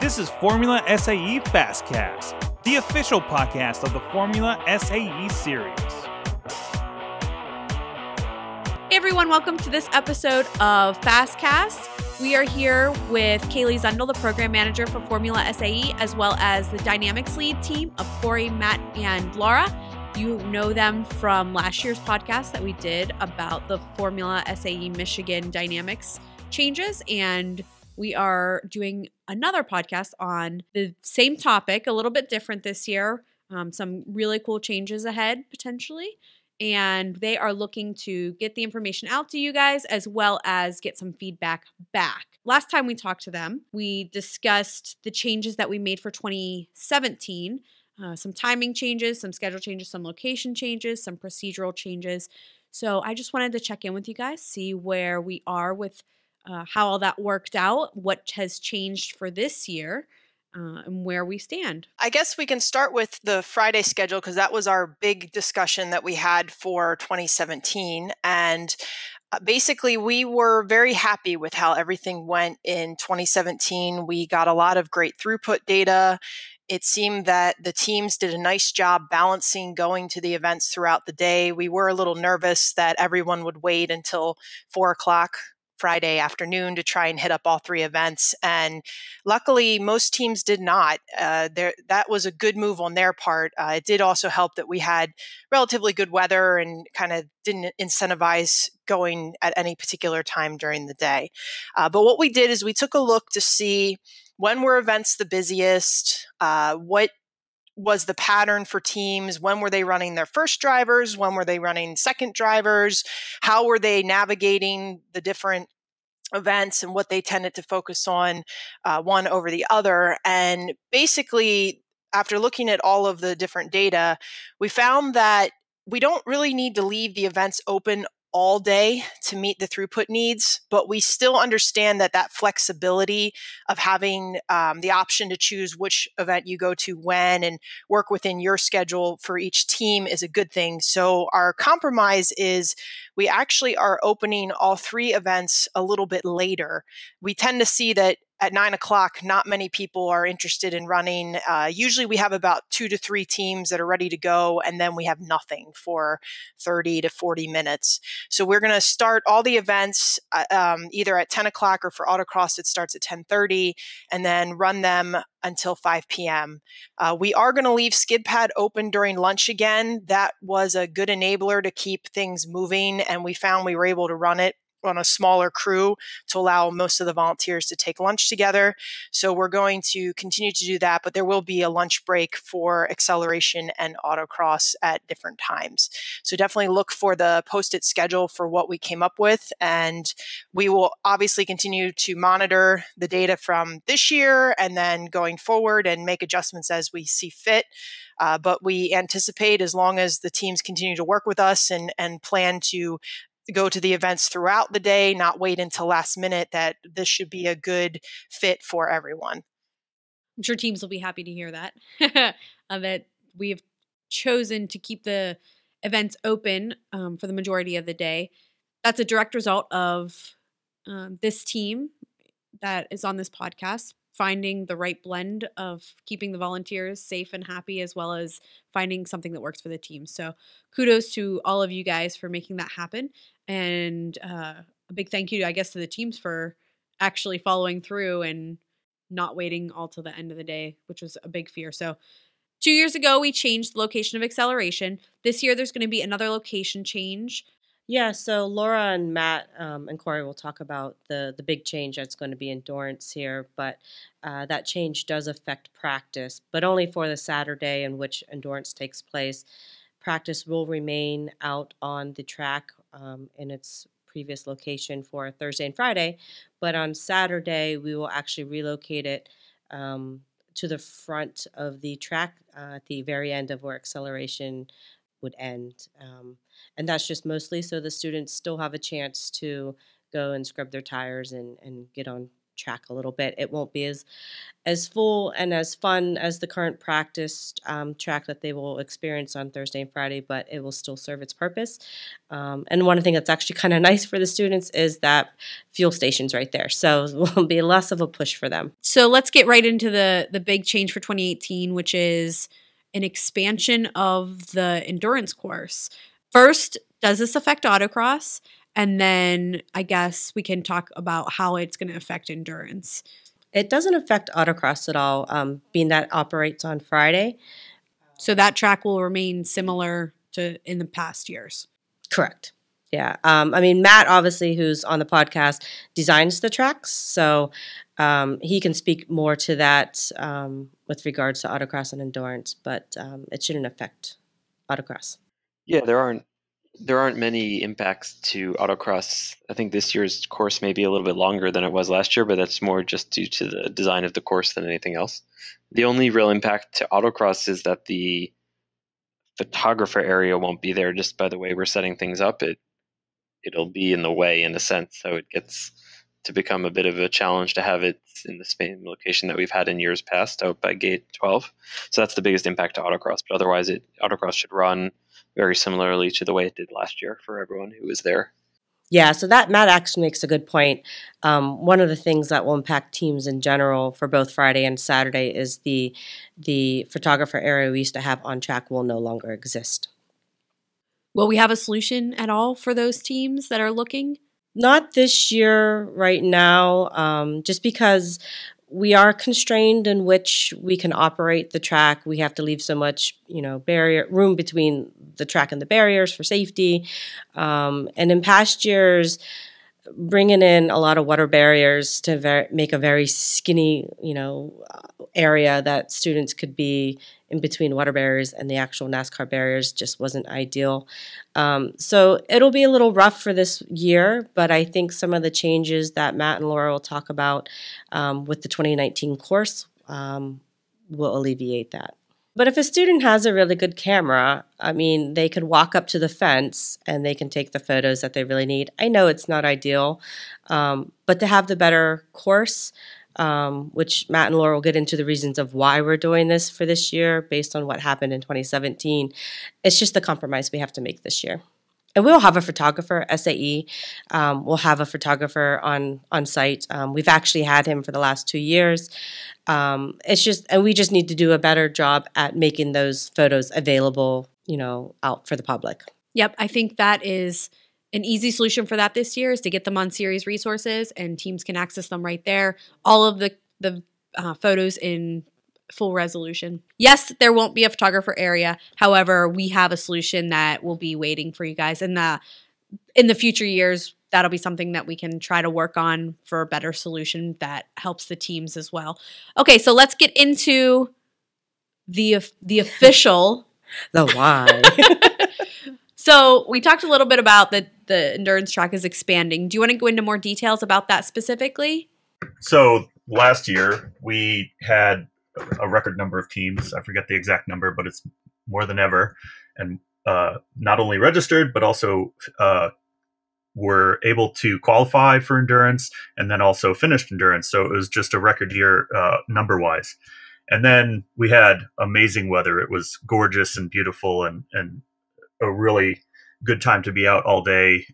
This is Formula SAE FastCast, the official podcast of the Formula SAE series. Hey everyone, welcome to this episode of FastCast. We are here with Kaylee Zundel, the program manager for Formula SAE, as well as the Dynamics lead team of Corey, Matt, and Laura. You know them from last year's podcast that we did about the Formula SAE Michigan Dynamics changes, and we are doing another podcast on the same topic, a little bit different this year. Some really cool changes ahead, potentially. And they are looking to get the information out to you guys as well as get some feedback back. Last time we talked to them, we discussed the changes that we made for 2017, some timing changes, some schedule changes, some location changes, some procedural changes. So I just wanted to check in with you guys, see where we are with how all that worked out, what has changed for this year, and where we stand. I guess we can start with the Friday schedule because that was our big discussion that we had for 2017. And basically, we were very happy with how everything went in 2017. We got a lot of great throughput data. It seemed that the teams did a nice job balancing going to the events throughout the day. We were a little nervous that everyone would wait until 4 o'clock Friday afternoon to try and hit up all three events. And luckily, most teams did not. That was a good move on their part. It did also help that we had relatively good weather and kind of didn't incentivize going at any particular time during the day. But what we did is we took a look to see when were events the busiest, what was the pattern for teams, when were they running their first drivers, when were they running second drivers, how were they navigating the different events and what they tended to focus on one over the other. And basically, after looking at all of the different data, we found that we don't really need to leave the events open all day to meet the throughput needs, but we still understand that flexibility of having the option to choose which event you go to when and work within your schedule for each team is a good thing. So our compromise is we actually are opening all three events a little bit later. We tend to see that at 9 o'clock, not many people are interested in running. Usually we have about 2 to 3 teams that are ready to go, and then we have nothing for 30 to 40 minutes. So we're going to start all the events either at 10 o'clock or for autocross, it starts at 10:30, and then run them until 5 p.m. We are going to leave skid pad open during lunch again. That was a good enabler to keep things moving, and we found we were able to run it on a smaller crew to allow most of the volunteers to take lunch together. So we're going to continue to do that, but there will be a lunch break for acceleration and autocross at different times. So definitely look for the posted schedule for what we came up with. And we will obviously continue to monitor the data from this year and then going forward and make adjustments as we see fit. But we anticipate, as long as the teams continue to work with us and plan to go to the events throughout the day, not wait until last minute, that this should be a good fit for everyone. I'm sure teams will be happy to hear that, that we have chosen to keep the events open for the majority of the day. That's a direct result of this team that is on this podcast finding the right blend of keeping the volunteers safe and happy, as well as finding something that works for the team. So kudos to all of you guys for making that happen. And a big thank you, I guess, to the teams for actually following through and not waiting all till the end of the day, which was a big fear. So 2 years ago, we changed the location of acceleration. This year, there's going to be another location change. Yeah, so Laura and Matt and Corey will talk about the big change that's going to be endurance here, but that change does affect practice, but only for the Saturday in which endurance takes place. Practice will remain out on the track in its previous location for Thursday and Friday, but on Saturday we will actually relocate it to the front of the track at the very end of where acceleration would end. And that's just mostly so the students still have a chance to go and scrub their tires and get on track a little bit. It won't be as full and as fun as the current practice track that they will experience on Thursday and Friday, but it will still serve its purpose. And one thing that's actually kind of nice for the students is that fuel station's right there. So it will be less of a push for them. So let's get right into the big change for 2018, which is an expansion of the endurance course. First, does this affect autocross? And then I guess we can talk about how it's going to affect endurance. It doesn't affect autocross at all, being that operates on Friday. So that track will remain similar to in the past years. Correct. Yeah. I mean, Matt, obviously, who's on the podcast, designs the tracks. So he can speak more to that with regards to autocross and endurance, but it shouldn't affect autocross. Yeah, there aren't many impacts to autocross. I think this year's course may be a little bit longer than it was last year, but that's more just due to the design of the course than anything else. The only real impact to autocross is that the photographer area won't be there just by the way we're setting things up. It'll be in the way in a sense, so it gets to become a bit of a challenge to have it in the same location that we've had in years past out by gate 12. So that's the biggest impact to autocross, but otherwise autocross should run very similarly to the way it did last year for everyone who was there. Yeah, so that Matt actually makes a good point. One of the things that will impact teams in general for both Friday and Saturday is the photographer area we used to have on track will no longer exist. Will we have a solution at all for those teams that are looking? Not this year right now, just because we are constrained in which we can operate the track. We have to leave so much, barrier room between the track and the barriers for safety. And in past years, bringing in a lot of water barriers to make a very skinny, area that students could be in between water barriers and the actual NASCAR barriers just wasn't ideal. So it'll be a little rough for this year, but I think some of the changes that Matt and Laura will talk about with the 2019 course will alleviate that. But if a student has a really good camera, they could walk up to the fence and they can take the photos that they really need. I know it's not ideal, but to have the better course, which Matt and Laura will get into the reasons of why we're doing this for this year based on what happened in 2017, it's just the compromise we have to make this year. And we'll have a photographer, SAE. We'll have a photographer on site. We've actually had him for the last 2 years. And we just need to do a better job at making those photos available, out for the public. Yep, I think that is an easy solution for that this year is to get them on series resources and teams can access them right there. All of the photos in full resolution. Yes, there won't be a photographer area. However, we have a solution that will be waiting for you guys in the future years. That'll be something that we can try to work on for a better solution that helps the teams as well. Okay, so let's get into the official. The why. So we talked a little bit about the endurance track is expanding. Do you want to go into more details about that specifically? So last year we had a record number of teams. I forget the exact number, but it's more than ever. And not only registered, but also were able to qualify for endurance and then also finished endurance. So it was just a record year number-wise. And then we had amazing weather. It was gorgeous and beautiful and a really good time to be out all day.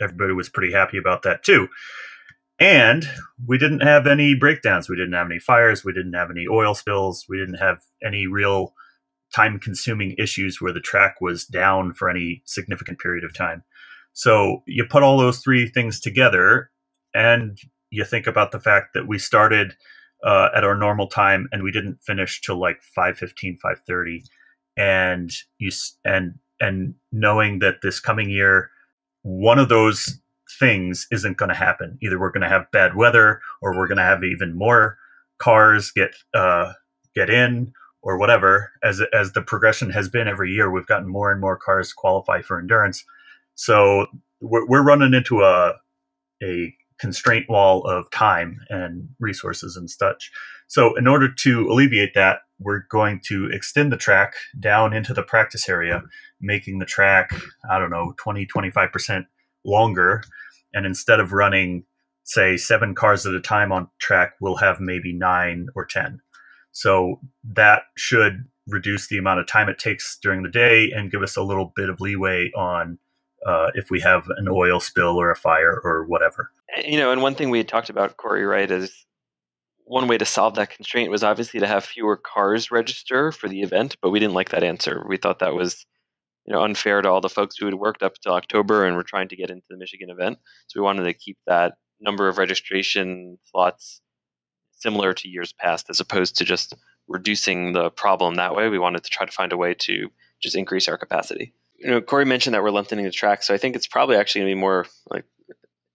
Everybody was pretty happy about that too. And we didn't have any breakdowns. We didn't have any fires. We didn't have any oil spills. We didn't have any real time-consuming issues where the track was down for any significant period of time. So you put all those three things together and you think about the fact that we started at our normal time and we didn't finish till like 5:15, 5:30. And knowing that this coming year, one of those things isn't going to happen. Either we're going to have bad weather or we're going to have even more cars get in or whatever. As the progression has been every year, we've gotten more and more cars qualify for endurance. So we're running into a constraint wall of time and resources and such. So in order to alleviate that, we're going to extend the track down into the practice area, making the track, 20, 25% longer. And instead of running say 7 cars at a time on track, we'll have maybe 9 or 10. So that should reduce the amount of time it takes during the day and give us a little bit of leeway on if we have an oil spill or a fire or whatever. And one thing we had talked about, Corey, right, is one way to solve that constraint was obviously to have fewer cars register for the event, but we didn't like that answer. We thought that was unfair to all the folks who had worked up until October and were trying to get into the Michigan event. So we wanted to keep that number of registration slots similar to years past, as opposed to just reducing the problem that way. We wanted to try to find a way to just increase our capacity. Corey mentioned that we're lengthening the track, so I think it's probably actually going to be more like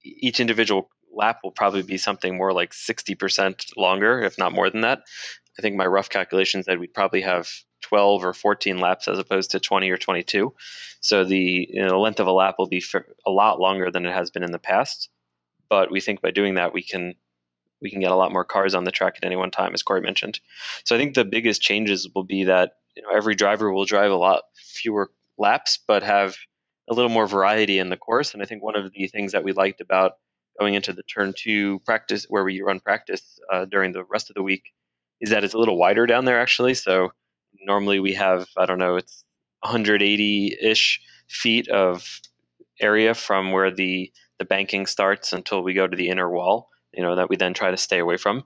each individual lap will probably be something more like 60% longer, if not more than that. I think my rough calculation said we'd probably have 12 or 14 laps as opposed to 20 or 22. So the length of a lap will be a lot longer than it has been in the past. But we think by doing that, we can get a lot more cars on the track at any one time, as Corey mentioned. So I think the biggest changes will be that every driver will drive a lot fewer laps, but have a little more variety in the course. And I think one of the things that we liked about going into the turn 2 practice, where we run practice during the rest of the week, is that it's a little wider down there, actually. So normally we have, it's 180-ish feet of area from where the banking starts until we go to the inner wall, that we then try to stay away from.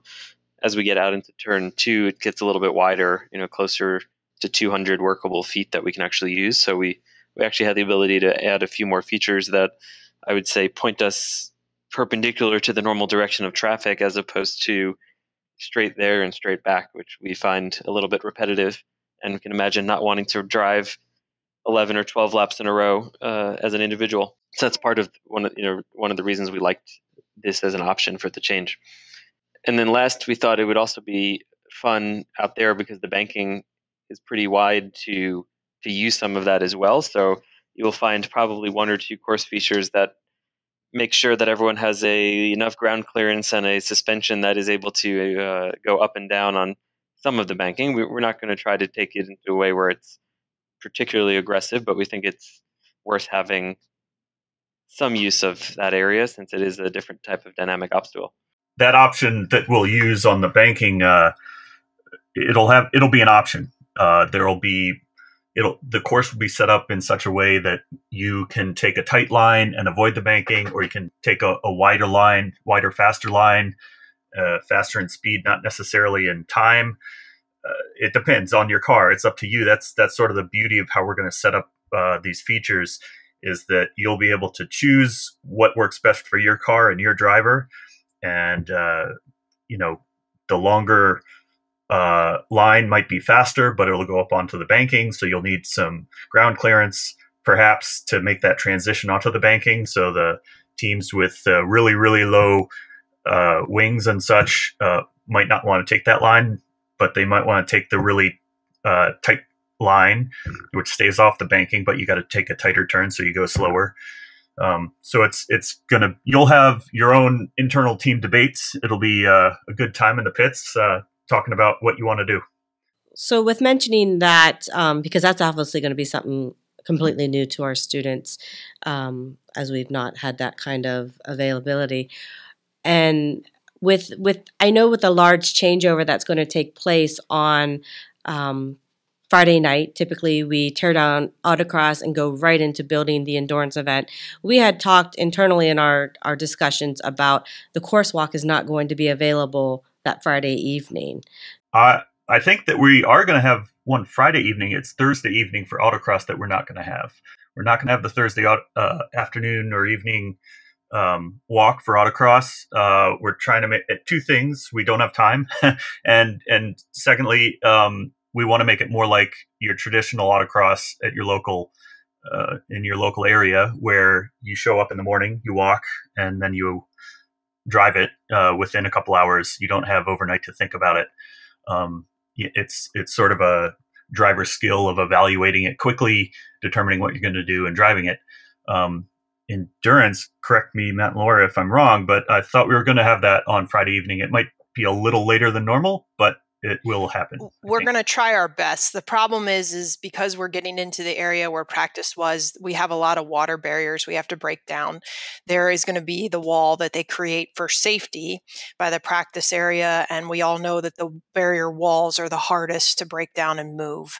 As we get out into turn 2, it gets a little bit wider, closer to 200 workable feet that we can actually use. So we actually had the ability to add a few more features that I would say point us perpendicular to the normal direction of traffic, as opposed to straight there and straight back, which we find a little bit repetitive. And we can imagine not wanting to drive 11 or 12 laps in a row as an individual. So that's part of one of the reasons we liked this as an option for the change. And then last, we thought it would also be fun out there because the banking is pretty wide to use some of that as well. So you'll find probably 1 or 2 course features that make sure that everyone has enough ground clearance and a suspension that is able to go up and down on some of the banking. We're not going to try to take it into a way where it's particularly aggressive, but we think it's worth having some use of that area since it is a different type of dynamic obstacle. That option that we'll use on the banking, it'll be an option. The course will be set up in such a way that you can take a tight line and avoid the banking, or you can take a wider line, faster line, faster in speed, not necessarily in time. It depends on your car. It's up to you. That's sort of the beauty of how we're going to set up these features, is that you'll be able to choose what works best for your car and your driver. And, the longer line might be faster, but it'll go up onto the banking. So you'll need some ground clearance, perhaps, to make that transition onto the banking. So the teams with really, really low wings and such might not want to take that line, but they might want to take the really tight line, which stays off the banking, but you got to take a tighter turn, so you go slower. So you'll have your own internal team debates. It'll be a good time in the pits, talking about what you want to do. So with mentioning that, because that's obviously going to be something completely new to our students, as we've not had that kind of availability. And I know with a large changeover that's going to take place on Friday night, typically we tear down autocross and go right into building the endurance event. We had talked internally in our discussions about the course walk is not going to be available that Friday evening. I think that we are going to have one Friday evening. It's Thursday evening for autocross that we're not going to have. We're not going to have the Thursday afternoon or evening walk for autocross. We're trying to make it 2 things. We don't have time. and secondly, we want to make it more like your traditional autocross at your local, in your local area, where you show up in the morning, you walk, and then you drive it within a couple hours. You don't have overnight to think about it. It's sort of a driver skill of evaluating it quickly, determining what you're going to do, and driving it. Endurance, correct me, Matt and Laura, if I'm wrong, but I thought we were going to have that on Friday evening. It might be a little later than normal, but it will happen. We're going to try our best. The problem is because we're getting into the area where practice was, we have a lot of water barriers we have to break down. There is going to be the wall that they create for safety by the practice area. And we all know that the barrier walls are the hardest to break down and move.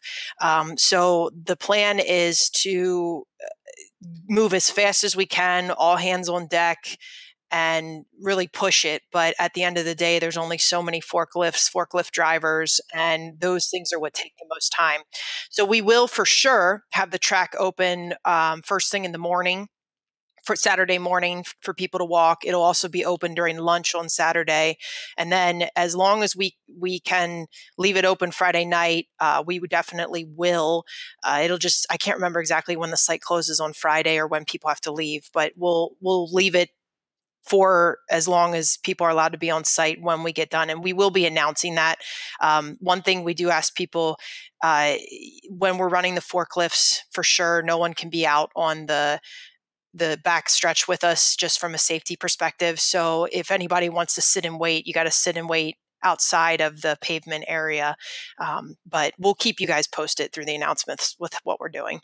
So the plan is to move as fast as we can, all hands on deck, and really push it. But at the end of the day, there's only so many forklift drivers, and those things are what take the most time. So we will for sure have the track open first thing in the morning for Saturday morning for people to walk. It'll also be open during lunch on Saturday. And then as long as we can leave it open Friday night, we would definitely will. It'll just, I can't remember exactly when the site closes on Friday or when people have to leave, but we'll leave it for as long as people are allowed to be on site when we get done. And we will be announcing that. One thing we do ask people, when we're running the forklifts, for sure, no one can be out on the back stretch with us just from a safety perspective. So if anybody wants to sit and wait, you got to sit and wait outside of the pavement area. But we'll keep you guys posted through the announcements with what we're doing.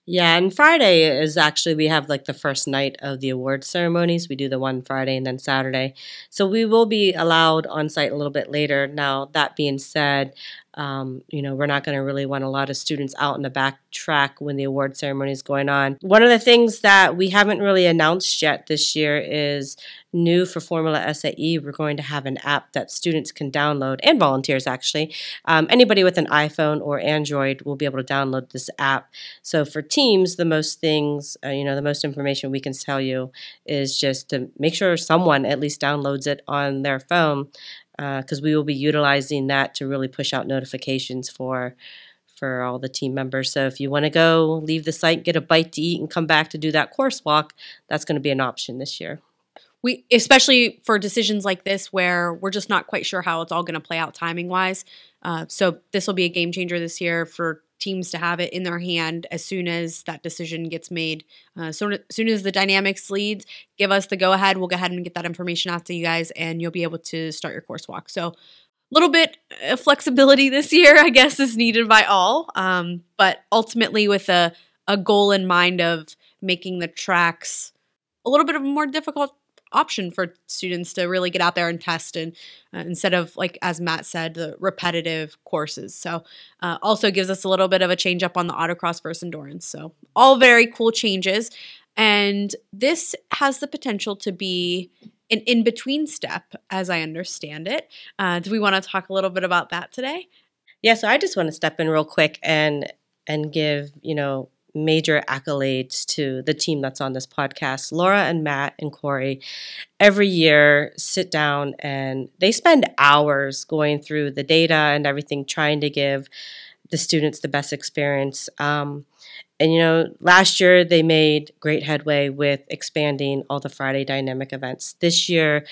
Yeah, and Friday is actually, we have like the first night of the award ceremonies. We do the one Friday and then Saturday. So we will be allowed on site a little bit later. Now, that being said, we're not going to really want a lot of students out in the back track when the award ceremony is going on. One of the things that we haven't really announced yet this year is new for Formula SAE. We're going to have an app that students can download, and volunteers actually. Anybody with an iPhone or Android will be able to download this app. So for teams, the most information we can tell you is just to make sure someone at least downloads it on their phone, because we will be utilizing that to really push out notifications for all the team members. So if you want to go leave the site, get a bite to eat, and come back to do that course walk, that's going to be an option this year. We, especially for decisions like this where we're just not quite sure how it's all going to play out timing wise. So this will be a game changer this year for teams to have it in their hand as soon as that decision gets made. So as soon as the dynamics leads give us the go ahead, we'll go ahead and get that information out to you guys, and you'll be able to start your course walk. So a little bit of flexibility this year, I guess, is needed by all. But ultimately with a goal in mind of making the tracks a little bit of a more difficult option for students to really get out there and test, and instead of, like as Matt said, the repetitive courses. So also gives us a little bit of a change up on the autocross versus endurance. So all very cool changes, and this has the potential to be an in-between step, as I understand it. Do we want to talk a little bit about that today? Yeah, so I just want to step in real quick and give, major accolades to the team that's on this podcast. Laura and Matt and Corey every year sit down and they spend hours going through the data and everything, trying to give the students the best experience. Last year they made great headway with expanding all the Friday dynamic events. This year,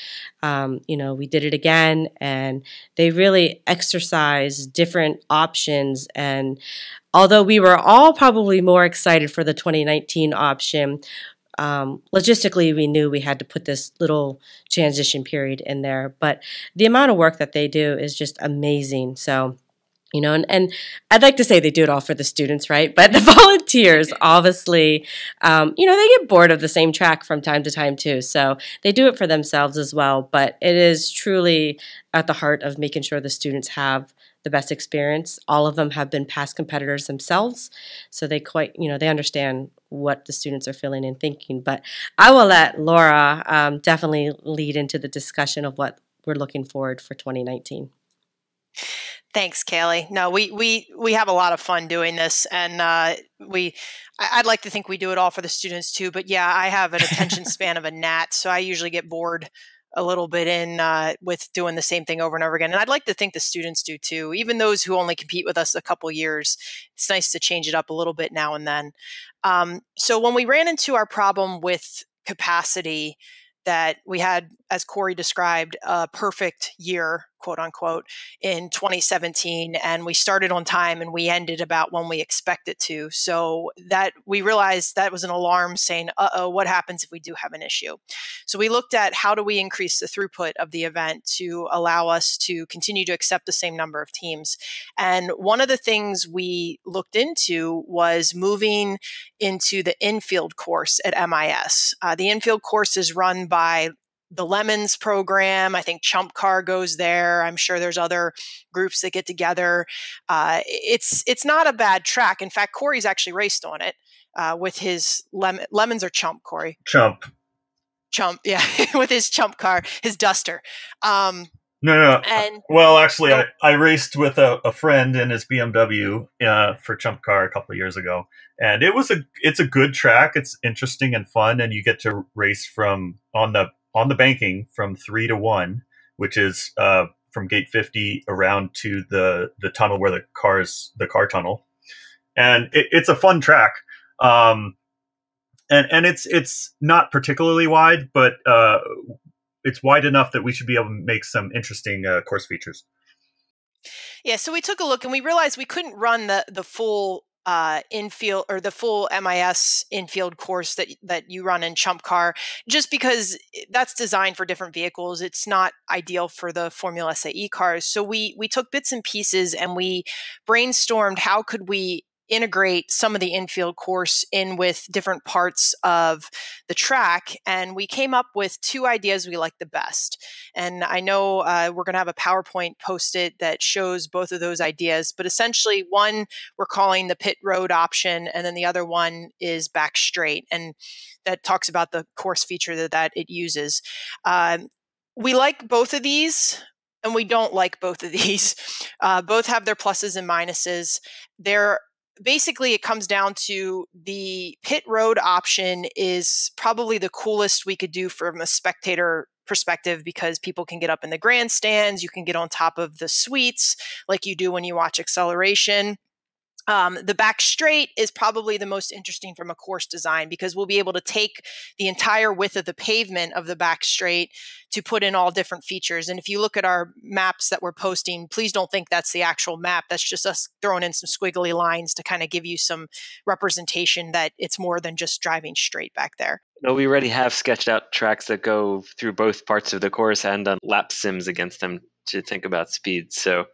we did it again, and they really exercised different options. And although we were all probably more excited for the 2019 option, logistically, we knew we had to put this little transition period in there. But the amount of work that they do is just amazing. So, and I'd like to say they do it all for the students, right? But the volunteers, obviously, they get bored of the same track from time to time too. So they do it for themselves as well. But it is truly at the heart of making sure the students have the best experience. All of them have been past competitors themselves, so they they understand what the students are feeling and thinking. But I will let Laura definitely lead into the discussion of what we're looking forward for 2019. Thanks, Kaylee. No, we have a lot of fun doing this, and I'd like to think we do it all for the students too. But yeah, I have an attention span of a gnat, so I usually get bored a little bit with doing the same thing over and over again. And I'd like to think the students do too, even those who only compete with us a couple years. It's nice to change it up a little bit now and then. So when we ran into our problem with capacity, that we had, as Corey described, a perfect year quote unquote, in 2017. And we started on time and we ended about when we expected to. So that we realized that was an alarm saying, what happens if we do have an issue? So we looked at how do we increase the throughput of the event to allow us to continue to accept the same number of teams. And one of the things we looked into was moving into the infield course at MIS. The infield course is run by the Lemons program. I think Chump Car goes there. I'm sure there's other groups that get together. It's not a bad track. In fact, Corey's actually raced on it with his Lemons or Chump, Corey? Chump, yeah, with his Chump Car, his Duster. No. And well, actually, I raced with a friend in his BMW for Chump Car a couple of years ago, and it's a good track. It's interesting and fun, and you get to race from on the banking from 3 to 1, which is from gate 50 around to the tunnel where the car tunnel, and it's a fun track. And it's not particularly wide, but it's wide enough that we should be able to make some interesting course features. Yeah, so we took a look and we realized we couldn't run the full infield or the full MIS infield course that you run in Chump Car, just because that's designed for different vehicles. It's not ideal for the Formula SAE cars. So we took bits and pieces and we brainstormed how could we integrate some of the infield course in with different parts of the track. And we came up with 2 ideas we like the best. And I know we're going to have a PowerPoint posted that shows both of those ideas, but essentially one we're calling the pit road option, and then the other one is back straight. And that talks about the course feature that it uses. We like both of these, and we don't like both of these. Both have their pluses and minuses. Basically, it comes down to the pit road option is probably the coolest we could do from a spectator perspective, because people can get up in the grandstands, you can get on top of the suites like you do when you watch acceleration. The back straight is probably the most interesting from a course design, because we'll be able to take the entire width of the pavement of the back straight to put in all different features. And if you look at our maps that we're posting, please don't think that's the actual map. That's just us throwing in some squiggly lines to kind of give you some representation that it's more than just driving straight back there. No, we already have sketched out tracks that go through both parts of the course and done lap sims against them to think about speed. So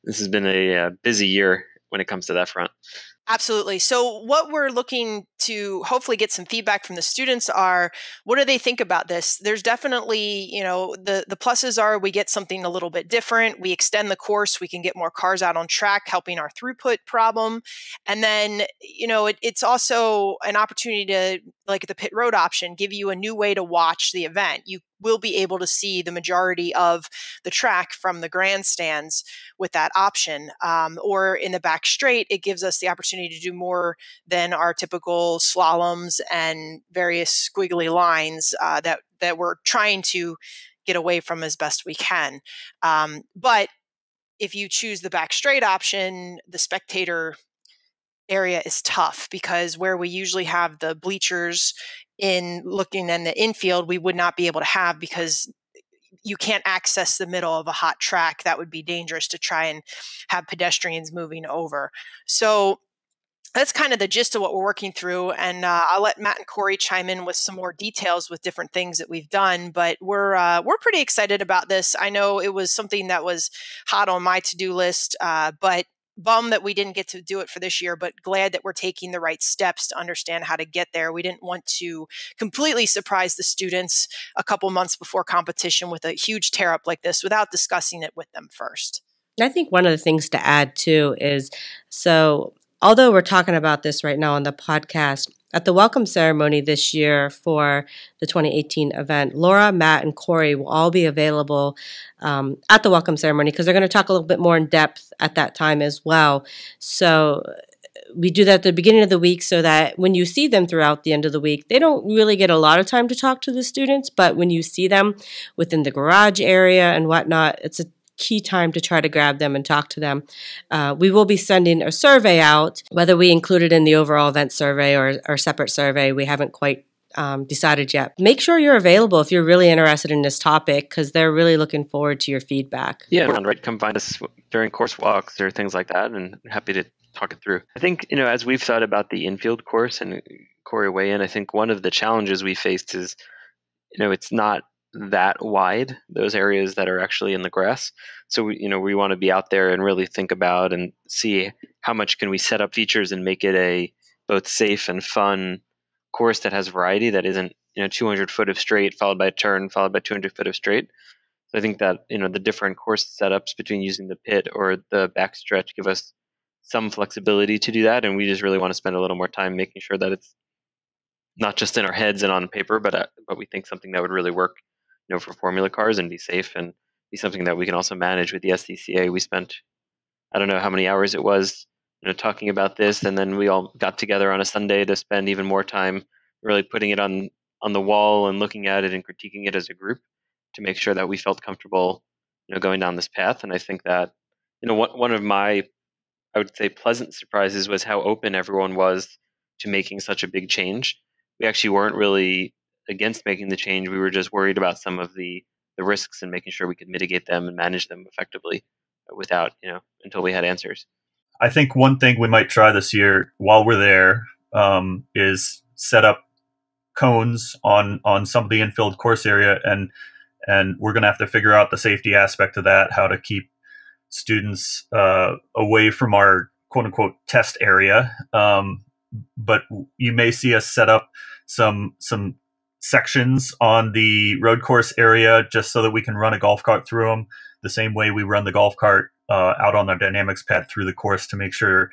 this has been a busy year when it comes to that front. Absolutely. So what we're looking to hopefully get some feedback from the students are, what do they think about this? There's definitely, the pluses are we get something a little bit different. We extend the course. We can get more cars out on track, helping our throughput problem. And then, it's also an opportunity to, like the pit road option, give you a new way to watch the event. You will be able to see the majority of the track from the grandstands with that option. Or in the back straight, it gives us the opportunity to do more than our typical slaloms and various squiggly lines that we're trying to get away from as best we can. But if you choose the back straight option, the spectator area is tough, because where we usually have the bleachers in looking in the infield, we would not be able to have, because you can't access the middle of a hot track. That would be dangerous to try and have pedestrians moving over. So that's kind of the gist of what we're working through. And I'll let Matt and Corey chime in with some more details with different things that we've done. But we're pretty excited about this. I know it was something that was hot on my to-do list, but bummed that we didn't get to do it for this year, but glad that we're taking the right steps to understand how to get there. We didn't want to completely surprise the students a couple months before competition with a huge tear up like this without discussing it with them first. I think one of the things to add too is, so although we're talking about this right now on the podcast, at the welcome ceremony this year for the 2018 event, Laura, Matt, and Corey will all be available at the welcome ceremony, because they're going to talk a little bit more in depth at that time as well. So we do that at the beginning of the week so that when you see them throughout the end of the week, they don't really get a lot of time to talk to the students, but when you see them within the garage area and whatnot, it's a key time to try to grab them and talk to them. We will be sending a survey out, whether we include it in the overall event survey or separate survey. We haven't quite decided yet, make sure you're available if you're really interested in this topic, because they're really looking forward to your feedback. Yeah, right. Come find us during course walks or things like that, and happy to talk it through. I think, as we've thought about the infield course, and Corey weigh in, I think one of the challenges we faced is, it's not that wide, those areas that are actually in the grass. So we want to be out there and really think about and see how much can we set up features and make it a both safe and fun course that has variety, that isn't 200 foot of straight followed by a turn followed by 200 foot of straight. So I think that the different course setups between using the pit or the backstretch give us some flexibility to do that, and we just really want to spend a little more time making sure that it's not just in our heads and on paper, but we think something that would really work, for formula cars and be safe and be something that we can also manage with the SCCA. We spent, I don't know how many hours it was, talking about this, and then we all got together on a Sunday to spend even more time really putting it on the wall and looking at it and critiquing it as a group to make sure that we felt comfortable, going down this path. And I think that, one of my, I would say, pleasant surprises was how open everyone was to making such a big change. We actually weren't really against making the change. We were just worried about some of the risks and making sure we could mitigate them and manage them effectively without, until we had answers. I think one thing we might try this year while we're there is set up cones on some of the infield course area, and we're going to have to figure out the safety aspect of that, how to keep students away from our quote unquote test area. But you may see us set up some sections on the road course area just so that we can run a golf cart through them the same way we run the golf cart out on the dynamics pad through the course, to make sure,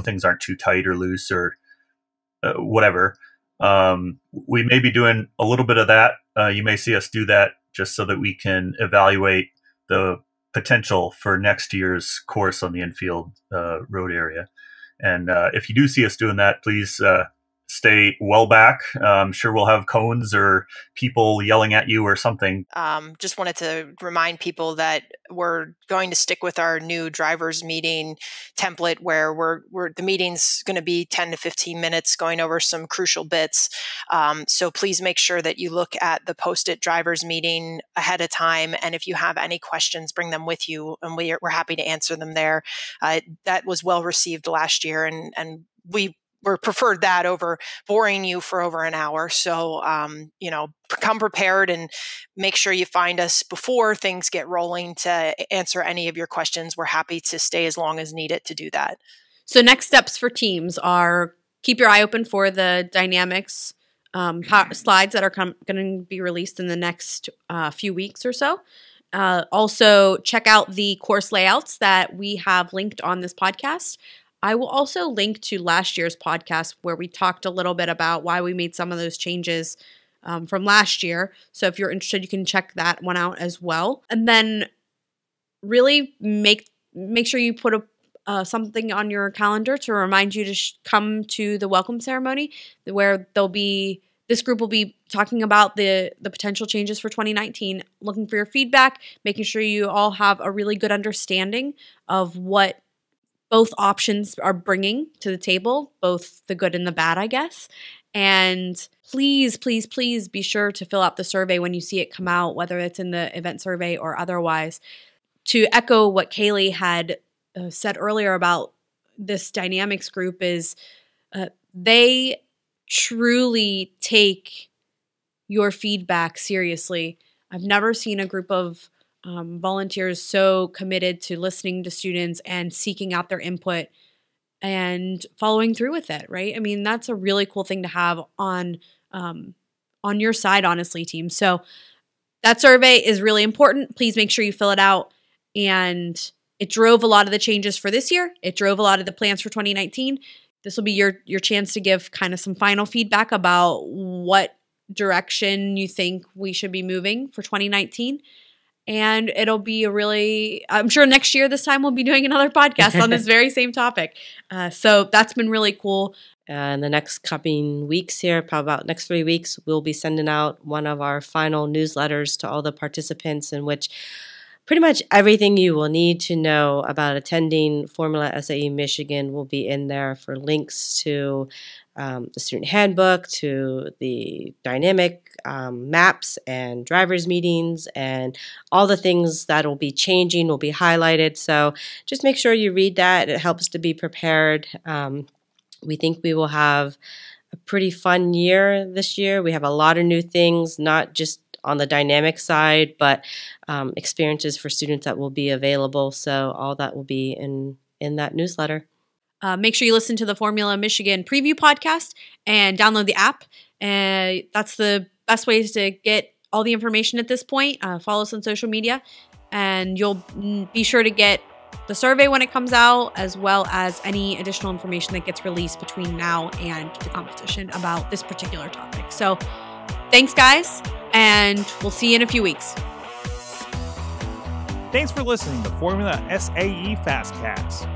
things aren't too tight or loose or whatever. We may be doing a little bit of that. You may see us do that just so that we can evaluate the potential for next year's course on the infield road area. And if you do see us doing that, please stay well back. I'm sure we'll have cones or people yelling at you or something. Just wanted to remind people that we're going to stick with our new drivers meeting template, where the meeting's going to be 10 to 15 minutes going over some crucial bits. So please make sure that you look at the posted drivers meeting ahead of time. And if you have any questions, bring them with you, and we're happy to answer them there. That was well received last year, and we preferred that over boring you for over an hour. So, come prepared and make sure you find us before things get rolling to answer any of your questions. We're happy to stay as long as needed to do that. So next steps for teams are keep your eye open for the dynamics slides that are going to be released in the next few weeks or so. Also, check out the course layouts that we have linked on this podcast. I will also link to last year's podcast where we talked a little bit about why we made some of those changes from last year. So if you're interested, you can check that one out as well. And then really make sure you put something on your calendar to remind you to come to the welcome ceremony, where this group will be talking about the potential changes for 2019, looking for your feedback, making sure you all have a really good understanding of what both options are bringing to the table, both the good and the bad, I guess. And please, please, please be sure to fill out the survey when you see it come out, whether it's in the event survey or otherwise. To echo what Kaylee had said earlier about this dynamics group is they truly take your feedback seriously. I've never seen a group of volunteers so committed to listening to students and seeking out their input and following through with it, right? I mean, that's a really cool thing to have on your side, honestly, team. So that survey is really important. Please make sure you fill it out. And it drove a lot of the changes for this year. It drove a lot of the plans for 2019. This will be your chance to give kind of some final feedback about what direction you think we should be moving for 2019. And it'll be I'm sure next year this time we'll be doing another podcast on this very same topic. So that's been really cool. In the next coming weeks here, probably about next 3 weeks, we'll be sending out one of our final newsletters to all the participants, in which pretty much everything you will need to know about attending Formula SAE Michigan will be in there, for links to the student handbook to the dynamic maps and drivers meetings, and all the things that will be changing will be highlighted. So just make sure you read that. It helps to be prepared. We think we will have a pretty fun year this year. We have a lot of new things, not just on the dynamic side, but experiences for students that will be available. So all that will be in that newsletter. Make sure you listen to the Formula Michigan preview podcast and download the app. That's the best ways to get all the information at this point. Follow us on social media, and you'll be sure to get the survey when it comes out, as well as any additional information that gets released between now and the competition about this particular topic. So thanks, guys, and we'll see you in a few weeks. Thanks for listening to Formula SAE FastCast.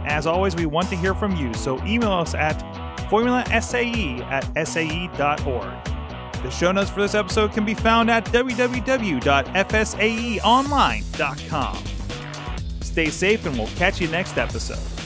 As always, we want to hear from you, so email us at formulasae@sae.org. The show notes for this episode can be found at www.fsaeonline.com. Stay safe, and we'll catch you next episode.